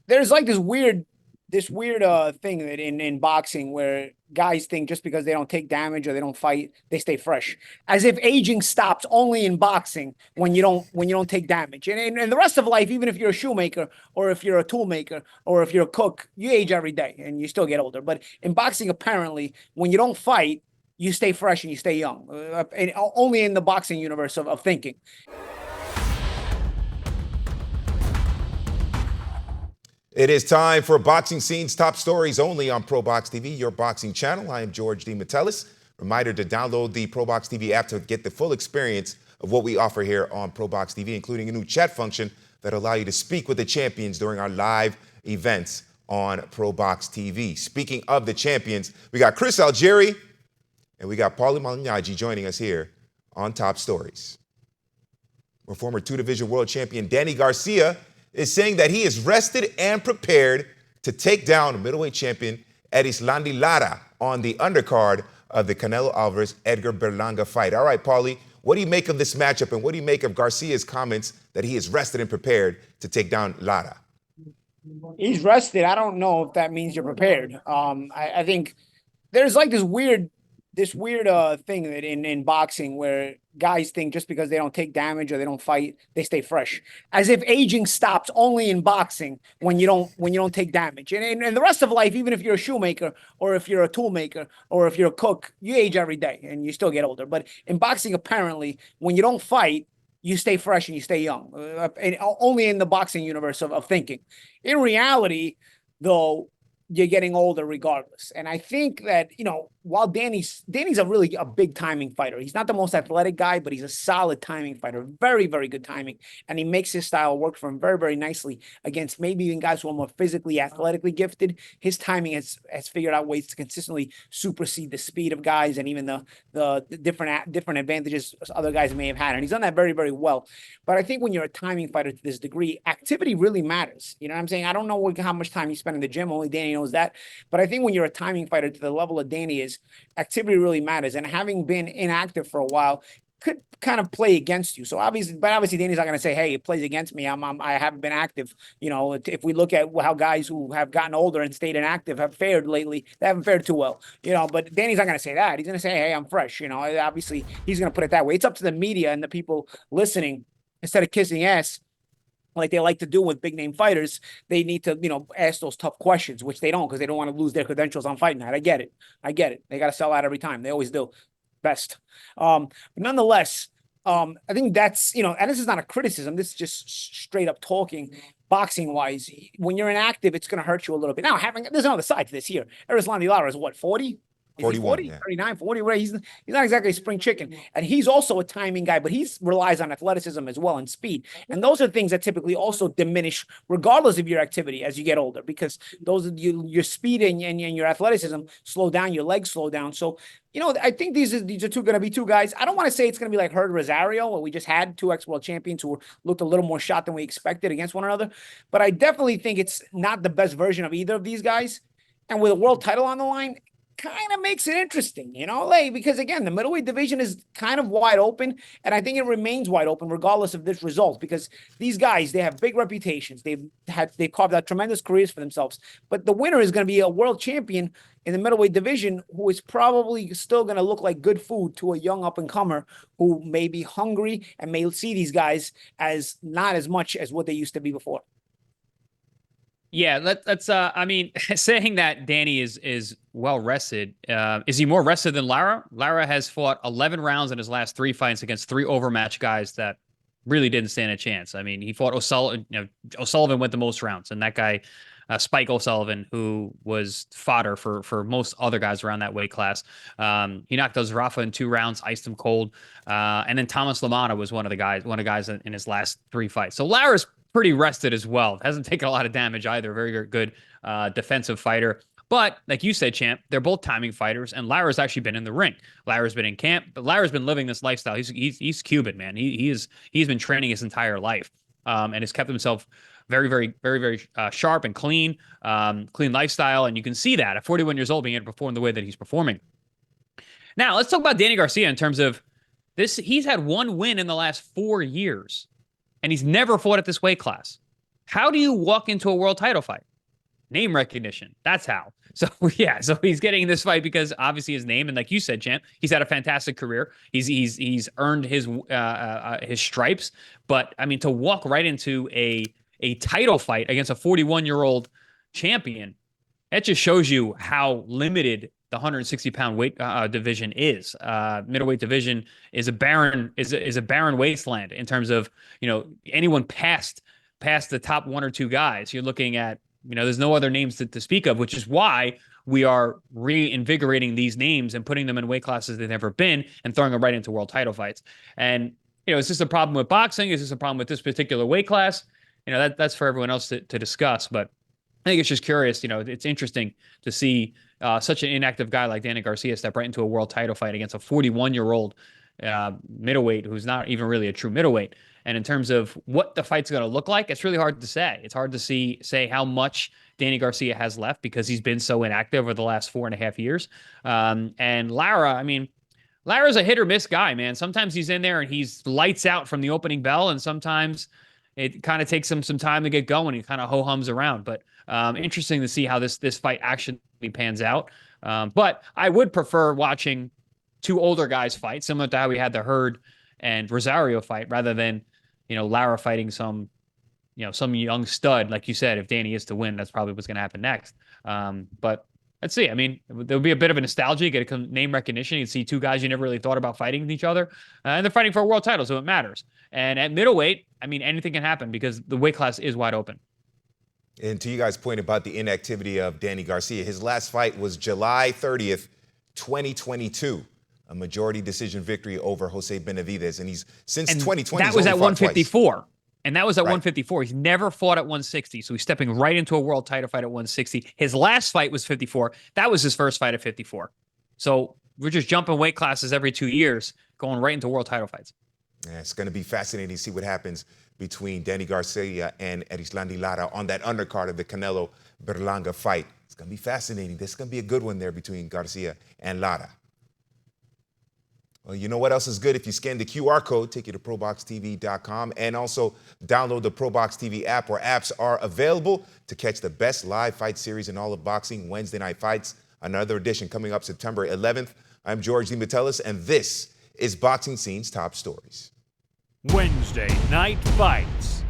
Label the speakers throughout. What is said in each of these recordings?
Speaker 1: there's like this weird thing that in boxing where guys think just because they don't take damage or they don't fight, they stay fresh. As if aging stops only in boxing when you don't take damage. And the rest of life, even if you're a shoemaker or if you're a tool maker or if you're a cook, you age every day and you still get older. But in boxing, apparently, when you don't fight, you stay fresh and you stay young. And only in the boxing universe of thinking.
Speaker 2: It is time for Boxing Scene's top stories only on ProBox TV, your boxing channel. I am George D. Metellus. Reminder to download the ProBox TV app to get the full experience of what we offer here on ProBox TV, including a new chat function that allow you to speak with the champions during our live events on ProBox TV. Speaking of the champions, we got Chris Algieri and we got Paulie Malignaggi joining us here on Top Stories. Our former two-division world champion Danny Garcia is saying that he is rested and prepared to take down middleweight champion ERISLANDY LARA on the undercard of the Canelo Alvarez-Edgar Berlanga fight. All right, Paulie, what do you make of this matchup, and what do you make of Garcia's comments that he is rested and prepared to take down Lara?
Speaker 1: He's rested. I don't know if that means you're prepared. I think there's like this weird thing that in boxing where guys think just because they don't take damage or they don't fight, they stay fresh. As if aging stops only in boxing when you don't take damage. And the rest of life, even if you're a shoemaker or if you're a tool maker or if you're a cook, you age every day and you still get older. But in boxing, apparently, when you don't fight, you stay fresh and you stay young. And only in the boxing universe of thinking. In reality, though, you're getting older regardless. And I think that, while Danny's a big timing fighter. He's not the most athletic guy, but he's a solid timing fighter. Very, very good timing. And he makes his style work for him very, very nicely against maybe even guys who are more physically, athletically gifted. His timing has figured out ways to consistently supersede the speed of guys and even the different advantages other guys may have had. And he's done that very, very well. But I think when you're a timing fighter to this degree, activity really matters. You know what I'm saying? I don't know how much time you spend in the gym. Only Danny knows that. But I think when you're a timing fighter to the level of Danny is, activity really matters. And having been inactive for a while could kind of play against you. So obviously Danny's not going to say, hey, it plays against me. I haven't been active. If we look at how guys who have gotten older and stayed inactive have fared lately, they haven't fared too well. But Danny's not going to say that. He's going to say, hey, I'm fresh. Obviously he's going to put it that way. It's up to the media and the people listening, instead of kissing ass like they like to do with big name fighters, they need to, ask those tough questions, which they don't because they don't want to lose their credentials on Fight Night. I get it. They got to sell out every time. They always do. Best. But nonetheless, I think that's, and this is not a criticism. This is just straight up talking boxing wise. When you're inactive, it's going to hurt you a little bit. Now, there's another side to this here. ERISLANDY LARA is what, 40? Is
Speaker 2: 41,
Speaker 1: 40,
Speaker 2: yeah.
Speaker 1: 39, 40, right? He's not exactly a spring chicken. And he's also a timing guy, but he relies on athleticism as well and speed. And those are things that typically also diminish regardless of your activity as you get older, because your speed and your athleticism slow down, your legs slow down. So, I think these are going to be two guys. I don't want to say it's going to be like Herd Rosario, where we just had two ex-world champions who looked a little more shot than we expected against one another. But I definitely think it's not the best version of either of these guys. And with a world title on the line, kind of makes it interesting, because again, the middleweight division is kind of wide open, and I think it remains wide open regardless of this result, because these guys, they have big reputations. They've carved out tremendous careers for themselves, but the winner is going to be a world champion in the middleweight division who is probably still going to look like good food to a young up-and-comer who may be hungry and may see these guys as not as much as what they used to be before.
Speaker 3: Yeah, let's saying that Danny is well rested. Is he more rested than Lara? Lara has fought 11 rounds in his last 3 fights against 3 overmatched guys that really didn't stand a chance. I mean, he fought O'Sullivan. O'Sullivan went the most rounds, and that guy, Spike O'Sullivan, who was fodder for most other guys around that weight class. He knocked those Rafa in 2 rounds, iced him cold. And then Thomas LaMotta was one of the guys in his last 3 fights. So Lara's pretty rested as well. Hasn't taken a lot of damage either. Very, very good defensive fighter. But like you said, champ, they're both timing fighters, and Lara's actually been in the ring. Lara's been in camp, but Lara's been living this lifestyle. He's Cuban, man. He's been training his entire life, and has kept himself very, very, very, very sharp and clean lifestyle. And you can see that at 41 years old, being able to perform the way that he's performing. Now let's talk about Danny Garcia in terms of this. He's had 1 win in the last 4 years. And he's never fought at this weight class. How do you walk into a world title fight? Name recognition. That's how. So yeah, so he's getting this fight because obviously his name, and like you said, champ, he's had a fantastic career. He's earned his stripes. But I mean, to walk right into a title fight against a 41-year-old champion, that just shows you how limited the 160-pound weight division is. Middleweight division is a barren wasteland in terms of, you know, anyone past the top one or two guys. You're looking at, you know, there's no other names to speak of, which is why we are reinvigorating these names and putting them in weight classes they've never been and throwing them right into world title fights. And, you know, is this a problem with boxing? Is this a problem with this particular weight class? You know, that's for everyone else to discuss. But I think it's just curious. You know, it's interesting to see such an inactive guy like Danny Garcia step right into a world title fight against a 41-year-old middleweight who's not even really a true middleweight. And in terms of what the fight's going to look like, it's really hard to say. It's hard to say how much Danny Garcia has left because he's been so inactive over the last 4.5 years. And Lara, I mean, Lara's a hit or miss guy, man. Sometimes he's in there and he's lights out from the opening bell, and sometimes it kind of takes him some time to get going. He kind of ho-hums around. But interesting to see how this fight actually pans out. But I would prefer watching two older guys fight, similar to how we had the Hurd and Rosario fight, rather than, you know, Lara fighting some young stud. Like you said, if Danny is to win, that's probably what's going to happen next. But let's see. I mean, there'll be a bit of a nostalgia, get a name recognition. You see two guys you never really thought about fighting each other, and they're fighting for a world title, so it matters. And at middleweight, I mean, anything can happen because the weight class is wide open.
Speaker 2: And to you guys' point about the inactivity of Danny Garcia, his last fight was July 30th, 2022. A majority decision victory over Jose Benavidez. And he's since 2020.
Speaker 3: That was at 154.
Speaker 2: Twice.
Speaker 3: And that was at 154. He's never fought at 160. So he's stepping right into a world title fight at 160. His last fight was 54. That was his first fight at 54. So we're just jumping weight classes every 2 years, going right into world title fights.
Speaker 2: Yeah, it's going to be fascinating to see what happens between Danny Garcia and ERISLANDY Lara on that undercard of the Canelo Berlanga fight. It's going to be fascinating. This is going to be a good one there between Garcia and Lara. Well, you know what else is good? If you scan the QR code, take you to proboxtv.com, and also download the ProBox TV app, where apps are available to catch the best live fight series in all of boxing. Wednesday Night Fights, another edition coming up September 11th. I'm George DeMatteis, and this is Boxing Scene's Top Stories.
Speaker 4: Wednesday Night Fights.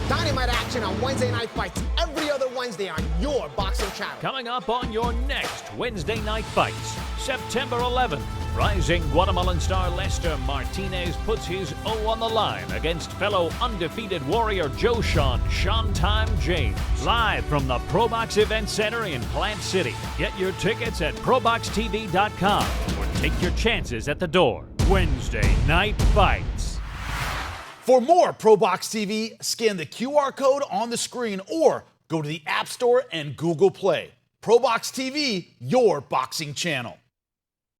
Speaker 5: Dynamite action on Wednesday Night Fights every other Wednesday on your boxing channel.
Speaker 4: Coming up on your next Wednesday Night Fights, September 11th. Rising Guatemalan star Lester Martinez puts his O on the line against fellow undefeated warrior Joe Showtime James. Live from the ProBox Event Center in Plant City. Get your tickets at proboxtv.com or take your chances at the door. Wednesday Night Fights.
Speaker 6: For more ProBox TV, scan the QR code on the screen or go to the App Store and Google Play. ProBox TV, your boxing channel.